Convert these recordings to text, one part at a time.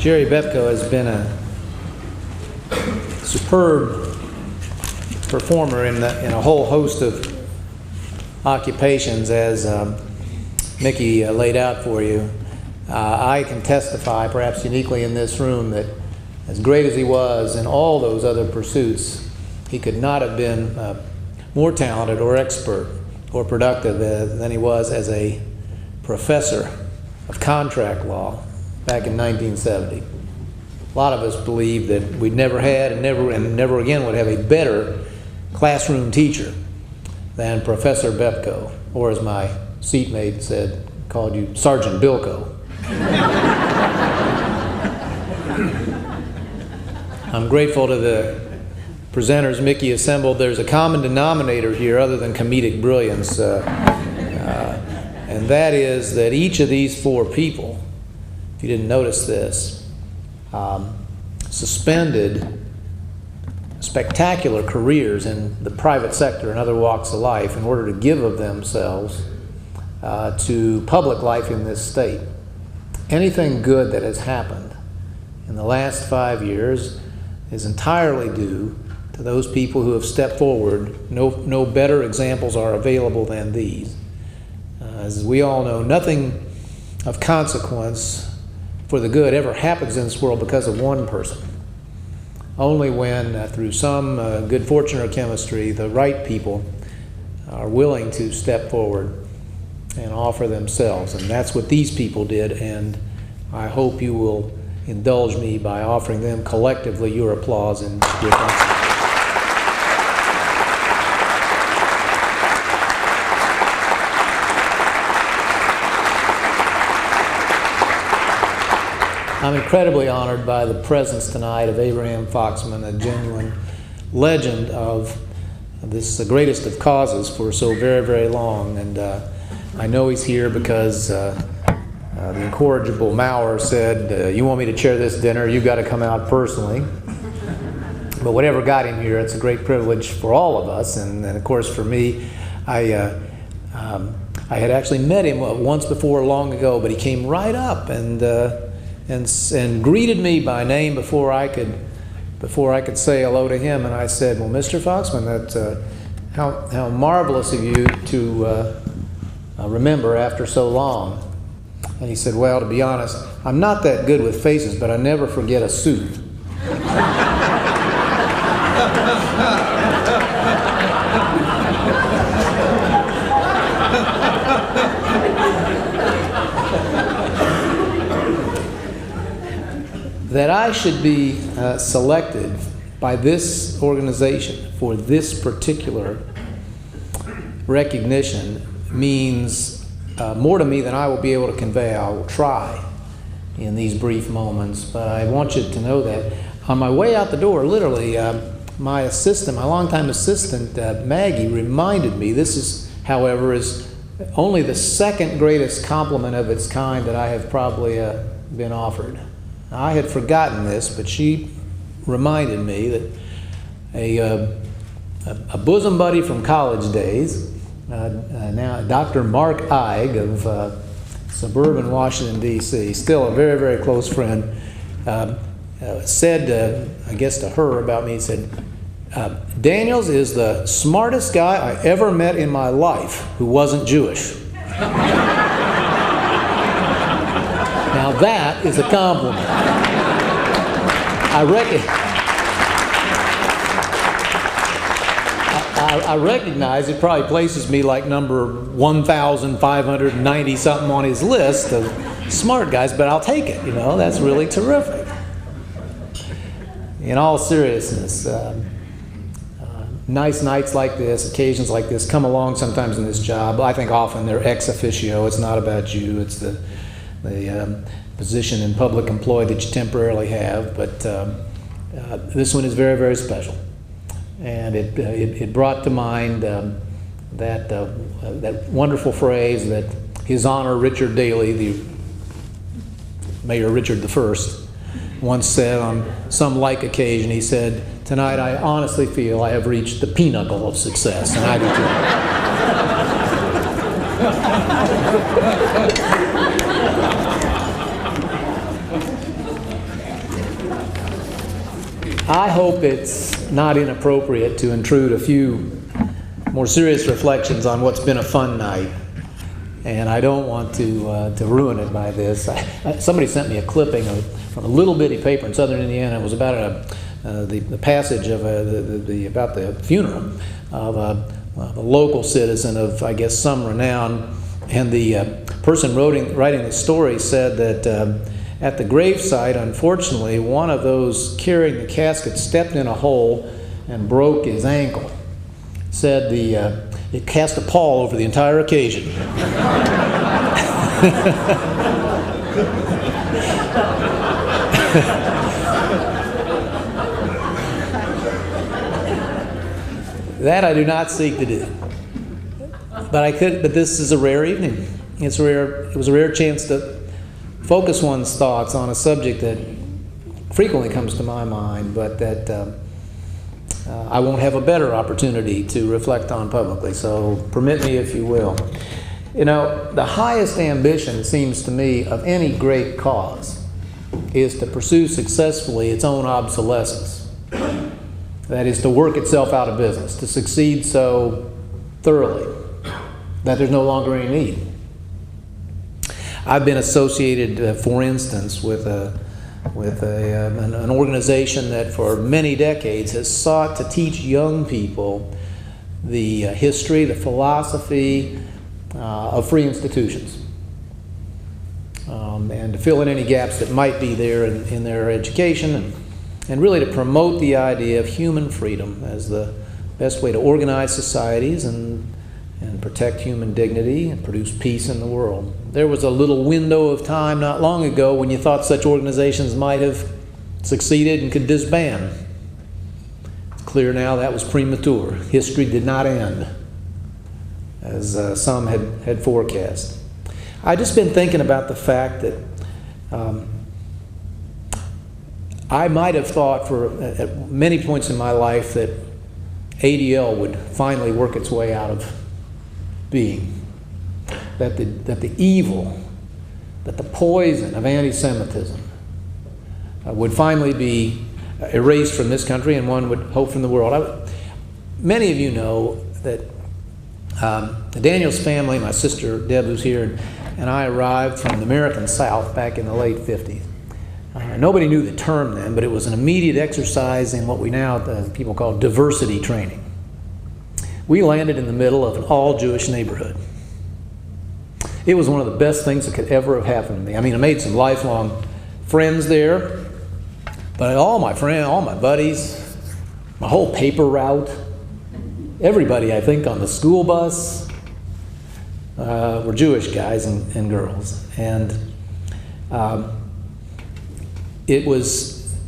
Jerry Bepko has been a superb performer in a whole host of occupations, as Mickey laid out for you. I can testify, perhaps uniquely in this room, that as great as he was in all those other pursuits, he could not have been more talented or expert or productive than he was as a professor of contract law back in 1970. A lot of us believe that we'd never had and never again would have a better classroom teacher than Professor Bepko, or as my seatmate said, called you Sergeant Bilko. I'm grateful to the presenters Mickey assembled. There's a common denominator here other than comedic brilliance, and that is that each of these four people, if you didn't notice this, suspended spectacular careers in the private sector and other walks of life in order to give of themselves to public life in this state. Anything good that has happened in the last 5 years is entirely due to those people who have stepped forward. No better examples are available than these. As we all know, nothing of consequence for the good ever happens in this world because of one person. Only when, through some good fortune or chemistry, the right people are willing to step forward and offer themselves. And that's what these people did, and I hope you will indulge me by offering them collectively your applause and your thanks. I'm incredibly honored by the presence tonight of Abraham Foxman, a genuine legend of this, the greatest of causes for so very, very long. And I know he's here because the incorrigible Maurer said, you want me to chair this dinner, you've got to come out personally. But whatever got him here, it's a great privilege for all of us. And of course for me, I had actually met him once before long ago, but he came right up and greeted me by name before I could say hello to him. And I said, well, Mr. Foxman, that's how marvelous of you to remember after so long. And he said, well, to be honest, I'm not that good with faces, but I never forget a suit. That I should be selected by this organization for this particular recognition means more to me than I will be able to convey. I will try in these brief moments, but I want you to know that on my way out the door, literally, my assistant, my longtime assistant, Maggie, reminded me, this is, however, is only the second greatest compliment of its kind that I have probably been offered. I had forgotten this, but she reminded me that a bosom buddy from college days, now Dr. Mark Eig of suburban Washington, D.C., still a very, very close friend, said, I guess to her about me, he said, Daniels is the smartest guy I ever met in my life who wasn't Jewish. Now that is a compliment. I recognize it probably places me like number 1,590 something on his list of smart guys, but I'll take it, you know, that's really terrific. In all seriousness, nice nights like this, occasions like this come along sometimes in this job. I think often they're ex officio. It's not about you, it's the position in public employ that you temporarily have, but this one is very, very special. And it brought to mind that wonderful phrase that His Honor Richard Daley, the Mayor Richard I, once said on some like occasion. He said, tonight I honestly feel I have reached the pinnacle of success, and I do too. I hope it's not inappropriate to intrude a few more serious reflections on what's been a fun night. And I don't want to ruin it by this. Somebody sent me a clipping from a little bitty paper in southern Indiana. It was about the passage of about the funeral of a local citizen of, I guess, some renown. And the person writing the story said that at the gravesite, unfortunately, one of those carrying the casket stepped in a hole and broke his ankle. Said it cast a pall over the entire occasion. That I do not seek to do. But this is a rare evening. It was a rare chance to focus one's thoughts on a subject that frequently comes to my mind, but that I won't have a better opportunity to reflect on publicly, so permit me if you will. You know, the highest ambition, it seems to me, of any great cause is to pursue successfully its own obsolescence. That is, to work itself out of business, to succeed so thoroughly that there's no longer any need. I've been associated, for instance, with an organization that for many decades has sought to teach young people the history, the philosophy of free institutions, and to fill in any gaps that might be there in their education, and really to promote the idea of human freedom as the best way to organize societies and protect human dignity and produce peace in the world. There was a little window of time not long ago when you thought such organizations might have succeeded and could disband. It's clear now that was premature. History did not end, as some had forecast. I've just been thinking about the fact that I might have thought at many points in my life that ADL would finally work its way out of being. That the evil, that the poison of anti-Semitism would finally be erased from this country, and one would hope from the world. Many of you know that the Daniels family, my sister Deb, who's here, and I arrived from the American South back in the late 50s. Nobody knew the term then, but it was an immediate exercise in what we now people call diversity training. We landed in the middle of an all-Jewish neighborhood. It was one of the best things that could ever have happened to me. I mean, I made some lifelong friends there, but all my friends, all my buddies, my whole paper route, everybody, I think, on the school bus were Jewish guys and girls. And this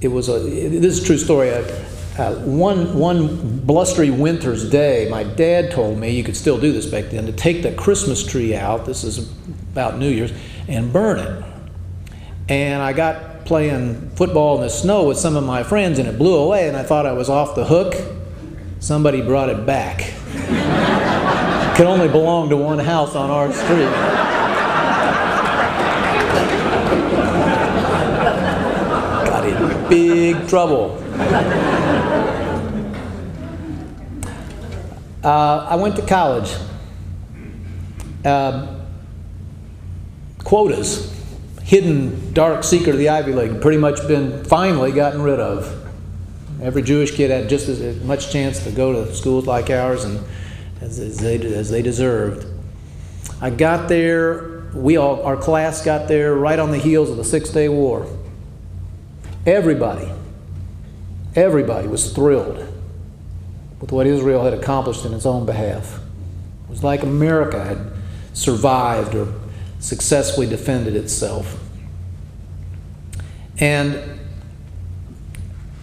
is a true story. One blustery winter's day, my dad told me, you could still do this back then, to take the Christmas tree out, this is about New Year's, and burn it. And I got playing football in the snow with some of my friends, and it blew away, and I thought I was off the hook. Somebody brought it back. It could only belong to one house on our street. Got in big trouble. I went to college. Quotas, hidden dark secret of the Ivy League, pretty much been finally gotten rid of. Every Jewish kid had just as much chance to go to schools like ours and as they deserved. I got there, our class got there right on the heels of the Six-Day War. Everybody was thrilled with what Israel had accomplished in its own behalf. It was like America had survived or successfully defended itself. And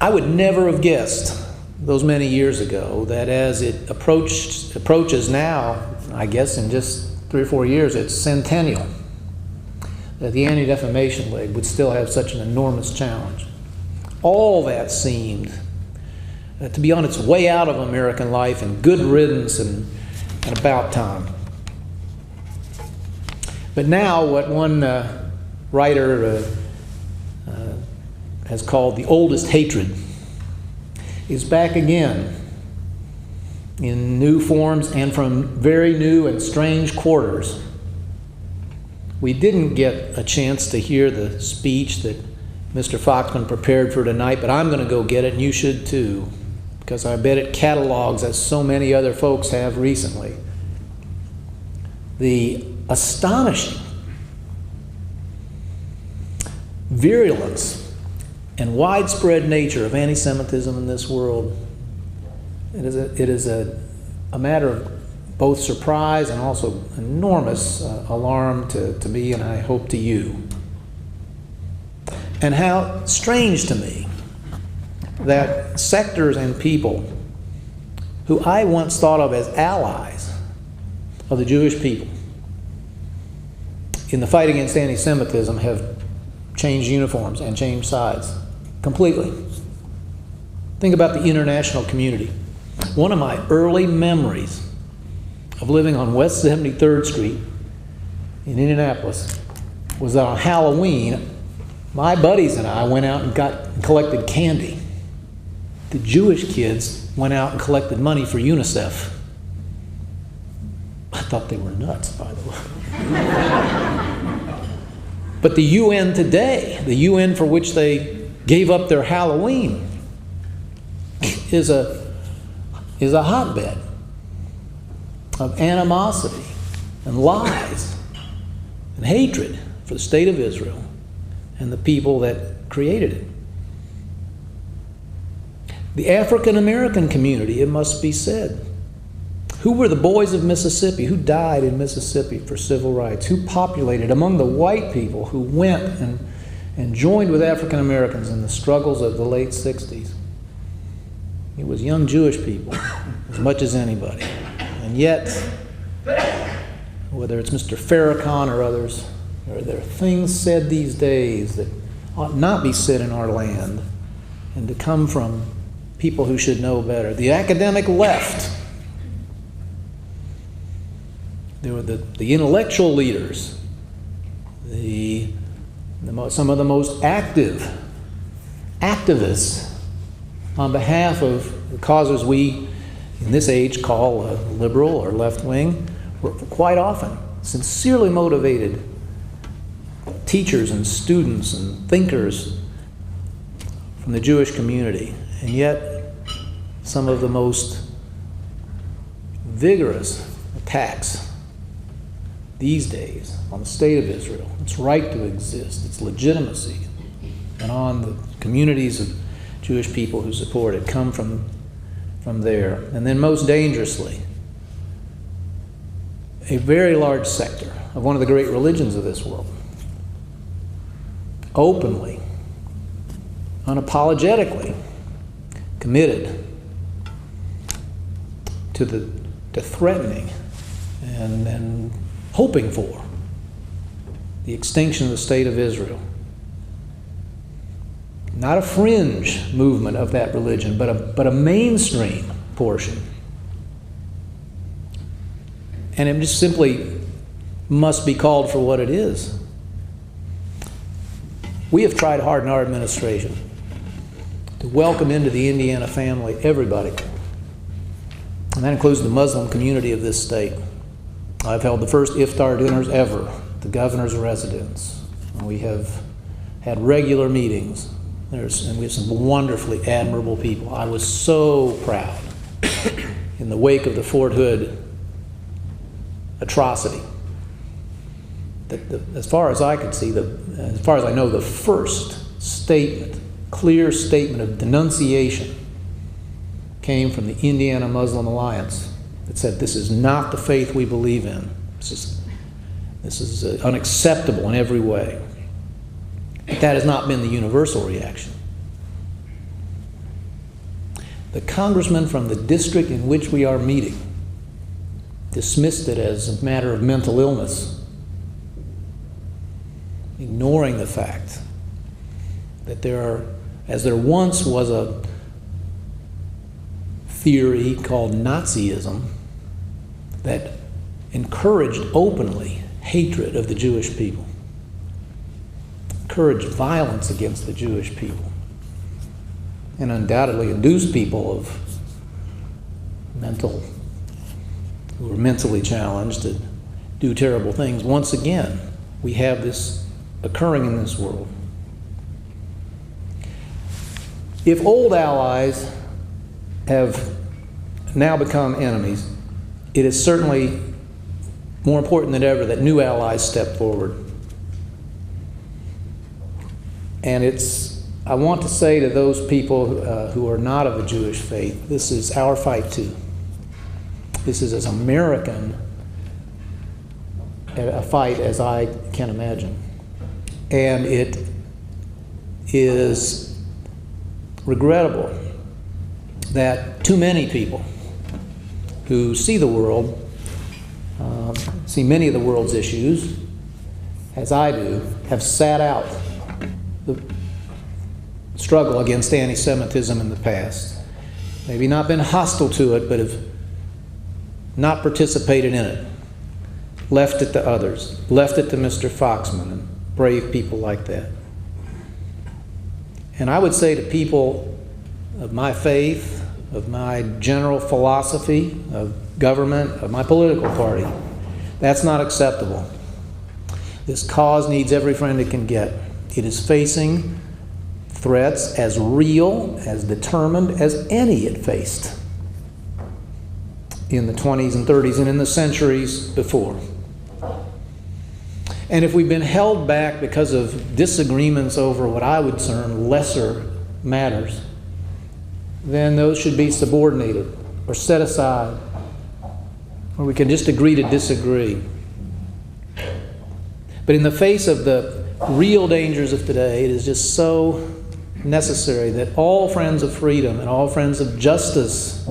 I would never have guessed those many years ago that as it approaches now, I guess in just 3 or 4 years, it's centennial, that the Anti-Defamation League would still have such an enormous challenge. All that seemed to be on its way out of American life, and good riddance and about time. But now what one writer has called the oldest hatred is back again in new forms and from very new and strange quarters. We didn't get a chance to hear the speech that Mr. Foxman prepared for tonight, but I'm going to go get it, and you should too, because I bet it catalogs, as so many other folks have recently, the astonishing virulence and widespread nature of anti-Semitism in this world. It is a matter of both surprise and also enormous alarm to me, and I hope to you. And how strange to me that sectors and people who I once thought of as allies of the Jewish people in the fight against anti-Semitism have changed uniforms and changed sides completely. Think about the international community. One of my early memories of living on West 73rd Street in Indianapolis was that on Halloween, my buddies and I went out and collected candy. The Jewish kids went out and collected money for UNICEF. I thought they were nuts, by the way. But the UN today, the UN for which they gave up their Halloween, is a hotbed of animosity and lies and hatred for the state of Israel and the people that created it. The African American community, it must be said. Who were the boys of Mississippi? Who died in Mississippi for civil rights? Who populated among the white people who went and joined with African Americans in the struggles of the late 60s? It was young Jewish people, as much as anybody. And yet, whether it's Mr. Farrakhan or others, there are things said these days that ought not be said in our land, and to come from people who should know better. The academic left. There were the intellectual leaders, some of the most active activists on behalf of the causes we in this age call liberal or left wing, were quite often sincerely motivated teachers and students and thinkers from the Jewish community. And yet, some of the most vigorous attacks these days on the state of Israel, its right to exist, its legitimacy, and on the communities of Jewish people who support it come from there. And then most dangerously, a very large sector of one of the great religions of this world, openly, unapologetically committed to threatening and hoping for the extinction of the state of Israel. Not a fringe movement of that religion, but a mainstream portion. And it just simply must be called for what it is. We have tried hard in our administration to welcome into the Indiana family everybody. And that includes the Muslim community of this state. I've held the first iftar dinners ever at the governor's residence. We have had regular meetings. And we have some wonderfully admirable people. I was so proud in the wake of the Fort Hood atrocity that as far as I could see, as far as I know, the first statement, clear statement of denunciation came from the Indiana Muslim Alliance that said, this is not the faith we believe in. This is unacceptable in every way. But that has not been the universal reaction. The congressman from the district in which we are meeting dismissed it as a matter of mental illness, ignoring the fact that as there once was a theory called Nazism that encouraged openly hatred of the Jewish people, encouraged violence against the Jewish people. and undoubtedly induce people of who are mentally challenged to do terrible things. Once again, we have this occurring in this world. If old allies have now become enemies, it is certainly more important than ever that new allies step forward. And I want to say to those people who are not of the Jewish faith, this is our fight too. This is as American a fight as I can imagine. And it is regrettable that too many people who see the world, see many of the world's issues, as I do, have sat out the struggle against anti-Semitism in the past. Maybe not been hostile to it, but have not participated in it. Left it to others. Left it to Mr. Foxman and brave people like that. And I would say to people of my faith, of my general philosophy, of government, of my political party, that's not acceptable. This cause needs every friend it can get. It is facing threats as real, as determined as any it faced in the 20s and 30s and in the centuries before. And if we've been held back because of disagreements over what I would term lesser matters, then those should be subordinated or set aside, or we can just agree to disagree. But in the face of the real dangers of today, it is just so necessary that all friends of freedom and all friends of justice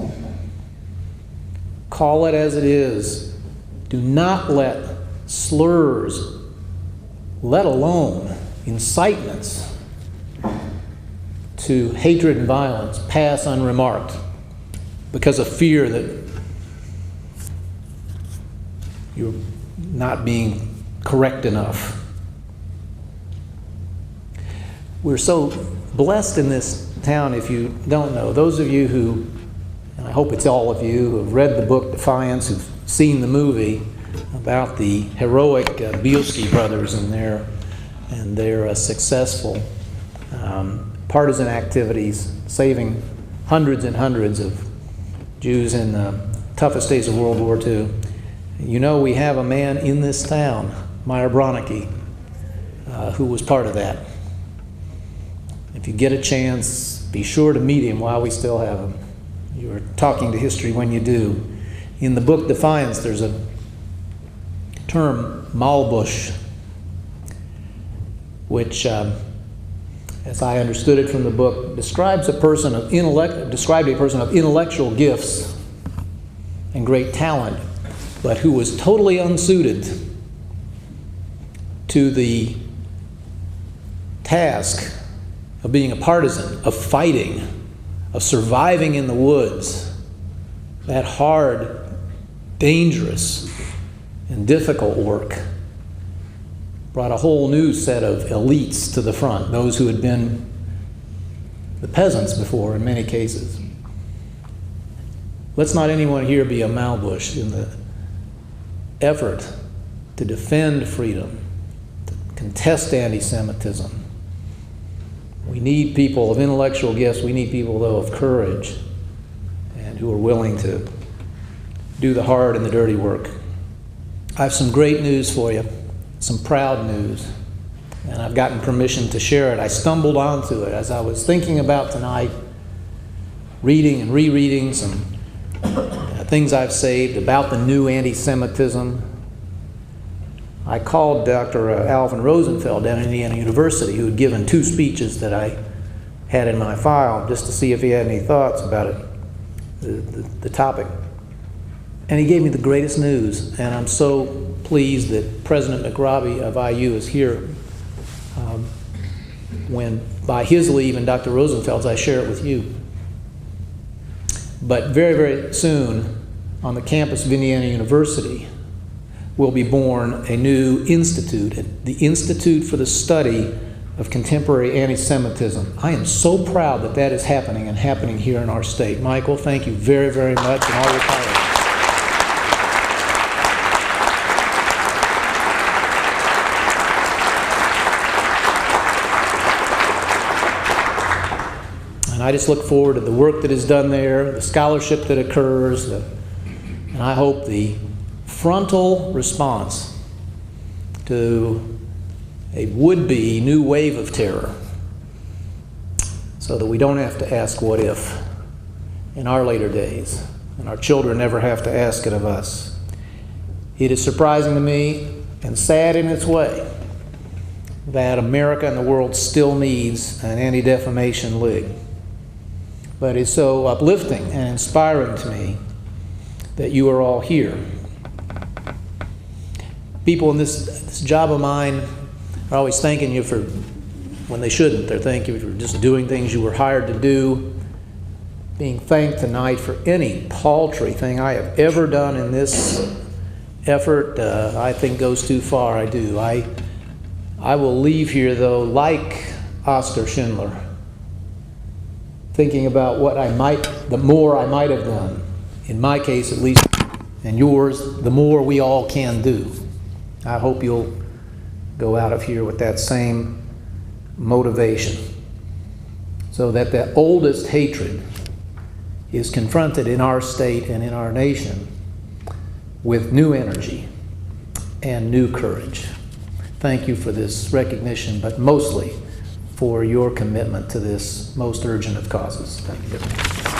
call it as it is. Do not let slurs, let alone incitements to hatred and violence, pass unremarked because of fear that you're not being correct enough. We're so blessed in this town, if you don't know. Those of you who, and I hope it's all of you, who have read the book Defiance, who've seen the movie about the heroic Bielski brothers and their successful partisan activities, saving hundreds and hundreds of Jews in the toughest days of World War II. You know, we have a man in this town, Meyer Bronnecke, who was part of that. If you get a chance, be sure to meet him while we still have him. You're talking to history when you do. In the book Defiance, there's a term, Malbush, which, as I understood it from the book, described a person of intellectual gifts and great talent, but who was totally unsuited to the task of being a partisan, of fighting, of surviving in the woods. That hard, dangerous, and difficult work brought a whole new set of elites to the front, those who had been the peasants before in many cases. Let's not anyone here be a Malbush in the effort to defend freedom, to contest anti-Semitism. We need people of intellectual gifts. We need people, though, of courage and who are willing to do the hard and the dirty work. I have some great news for you, some proud news, and I've gotten permission to share it. I stumbled onto it as I was thinking about tonight, reading and rereading some things I've saved about the new anti-Semitism. I called Dr. Alvin Rosenfeld down at Indiana University, who had given 2 speeches that I had in my file, just to see if he had any thoughts about it, the topic. And he gave me the greatest news, and I'm so pleased that President McRobbie of IU is here. When, by his leave and Dr. Rosenfeld's, I share it with you. But very, very soon, on the campus of Indiana University, will be born a new institute, the Institute for the Study of contemporary anti-Semitism. I am so proud that that is happening and happening here in our state. Michael, thank you very, very much, and all your colleagues. And I just look forward to the work that is done there, the scholarship that occurs, and I hope the frontal response to a would-be new wave of terror, so that we don't have to ask what if in our later days, and our children never have to ask it of us. It is surprising to me and sad in its way that America and the world still needs an Anti-Defamation League. But it's so uplifting and inspiring to me that you are all here. People in this job of mine are always thanking you for, when they shouldn't, they're thanking you for just doing things you were hired to do. Being thanked tonight for any paltry thing I have ever done in this effort, I think goes too far. I do. I will leave here, though, like Oskar Schindler, thinking about what the more I might have done, in my case at least, and yours, the more we all can do. I hope you'll go out of here with that same motivation, so that the oldest hatred is confronted in our state and in our nation with new energy and new courage. Thank you for this recognition, but mostly for your commitment to this most urgent of causes. Thank you.